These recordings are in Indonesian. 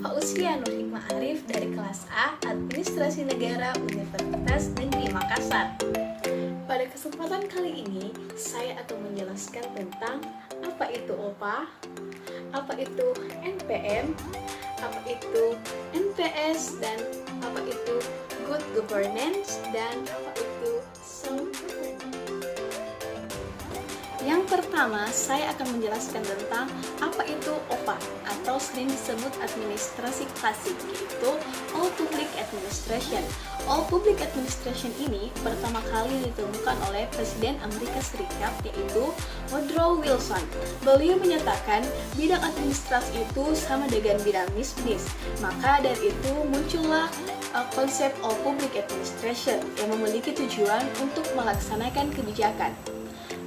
Fauzia Nur Hikmah Arif dari kelas A Administrasi Negara Universitas Negeri Makassar. Pada kesempatan kali ini, saya akan menjelaskan tentang apa itu OPA, apa itu NPM, apa itu NPS, dan apa itu Good Governance, dan apa itu Sound Governance. Yang pertama, saya akan menjelaskan tentang apa itu OPA atau sering disebut administrasi klasik, yaitu All Public Administration. All Public Administration ini pertama kali ditemukan oleh Presiden Amerika Serikat, yaitu Woodrow Wilson. Beliau menyatakan bidang administrasi itu sama dengan bidang bisnis. Maka dari itu muncullah konsep All Public Administration yang memiliki tujuan untuk melaksanakan kebijakan.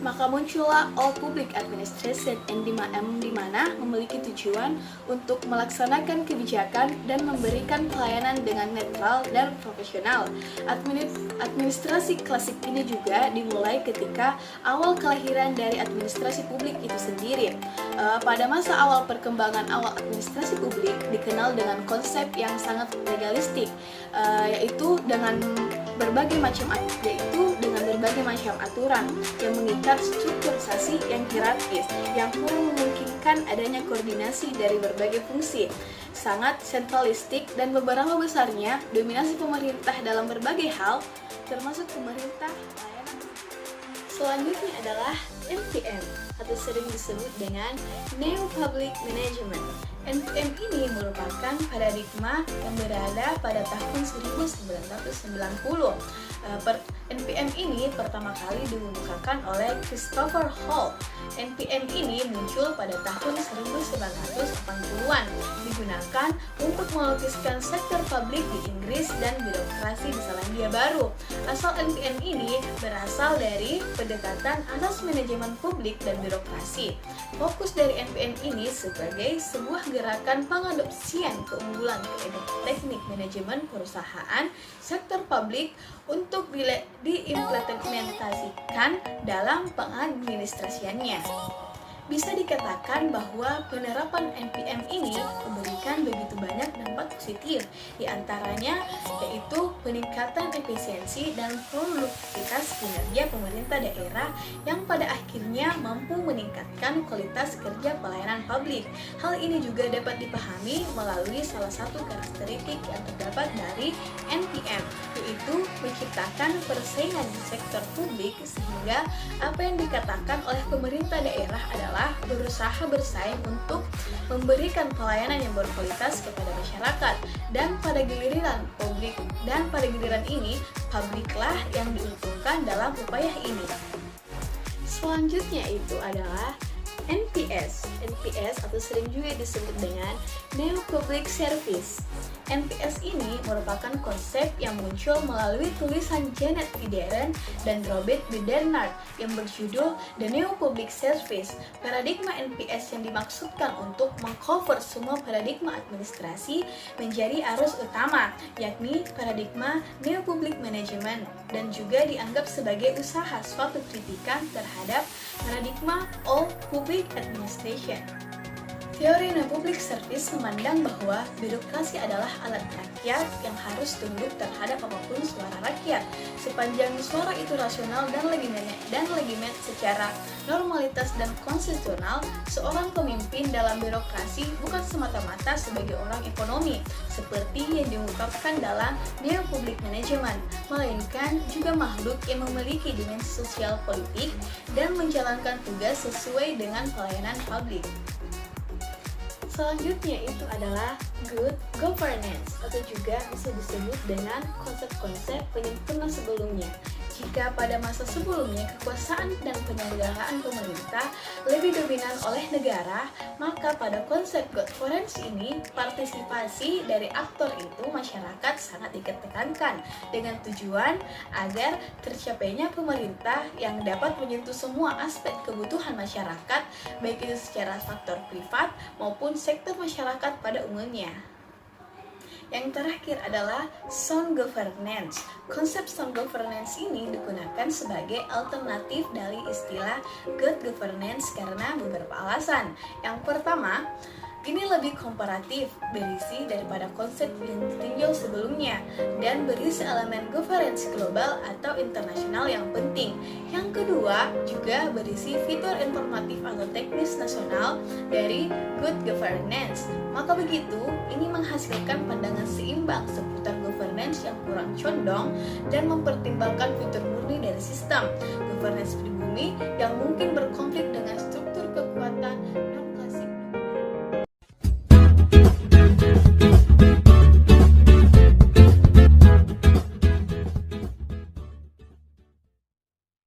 Maka muncullah All Public Administration yang dimana memiliki tujuan untuk melaksanakan kebijakan dan memberikan pelayanan dengan netral dan profesional. Administrasi klasik ini juga dimulai ketika awal kelahiran dari administrasi publik itu sendiri. Pada masa awal perkembangan awal administrasi publik dikenal dengan konsep yang sangat legalistik, yaitu dengan berbagai macam aturan yang mengikat strukturisasi yang hierarkis yang kurang memungkinkan adanya koordinasi dari berbagai fungsi, sangat sentralistik, dan beberapa besarnya dominasi pemerintah dalam berbagai hal termasuk pemerintah layanan. Selanjutnya adalah NPM atau sering disebut dengan New Public Management. NPM ini merupakan paradigma yang berada pada tahun 1990. NPM ini pertama kali dikemukakan oleh Christopher Hall. NPM ini muncul pada tahun 1980-an, digunakan untuk melukiskan sektor publik di Inggris dan birokrasi di Selandia Baru. Asal NPM ini berasal dari pendekatan asas manajemen publik dan birokrasi. Fokus dari NPM ini sebagai sebuah gerakan pengadopsian keunggulan teknik manajemen perusahaan sektor publik untuk diimplementasikan dalam pengadministrasiannya. Bisa dikatakan bahwa penerapan NPM ini memberikan begitu banyak dampak positif, diantaranya yaitu peningkatan efisiensi dan produktivitas kinerja pemerintah daerah yang pada akhirnya mampu meningkatkan kualitas kerja pelayanan publik. Hal ini juga dapat dipahami melalui salah satu karakteristik yang terdapat dari NPM, yaitu menciptakan persaingan di sektor publik sehingga apa yang dikatakan oleh pemerintah daerah adalah berusaha bersaing untuk memberikan pelayanan yang berkualitas kepada masyarakat, dan pada giliran ini publiklah yang diuntungkan dalam upaya ini. Selanjutnya itu adalah NPS atau sering juga disebut dengan New Public Service. NPS ini merupakan konsep yang muncul melalui tulisan Janet Videren dan Robert Bernard yang berjudul The New Public Service. Paradigma NPS yang dimaksudkan untuk mengcover semua paradigma administrasi menjadi arus utama, yakni paradigma New Public Management, dan juga dianggap sebagai usaha suatu kritikan terhadap paradigma All Public Administration. Teori New Public Service memandang bahwa birokrasi adalah alat rakyat yang harus tunduk terhadap apapun suara rakyat. Sepanjang suara itu rasional dan legitimate secara normalitas dan konstitusional, seorang pemimpin dalam birokrasi bukan semata-mata sebagai orang ekonomi, seperti yang diungkapkan dalam New Public Management, melainkan juga makhluk yang memiliki dimensi sosial politik dan menjalankan tugas sesuai dengan pelayanan publik. Selanjutnya itu adalah Good Governance atau juga bisa disebut dengan konsep-konsep penyempurna sebelumnya. Jika pada masa sebelumnya kekuasaan dan penyelenggaraan pemerintah lebih dominan oleh negara, maka pada konsep governance ini partisipasi dari aktor itu masyarakat sangat ditekankan dengan tujuan agar tercapainya pemerintah yang dapat menyentuh semua aspek kebutuhan masyarakat, baik itu secara faktor privat maupun sektor masyarakat pada umumnya. Yang terakhir adalah Sound Governance. Konsep Sound Governance ini digunakan sebagai alternatif dari istilah Good Governance karena beberapa alasan. Yang pertama, Ini lebih komparatif, berisi daripada konsep yang ditinjau sebelumnya, dan berisi elemen governance global atau internasional yang penting. Yang kedua, juga berisi fitur informatif atau teknis nasional dari good governance. Maka begitu, ini menghasilkan pandangan seimbang seputar governance yang kurang condong dan mempertimbangkan fitur murni dari sistem governance pribumi yang mungkin berkonflik dengan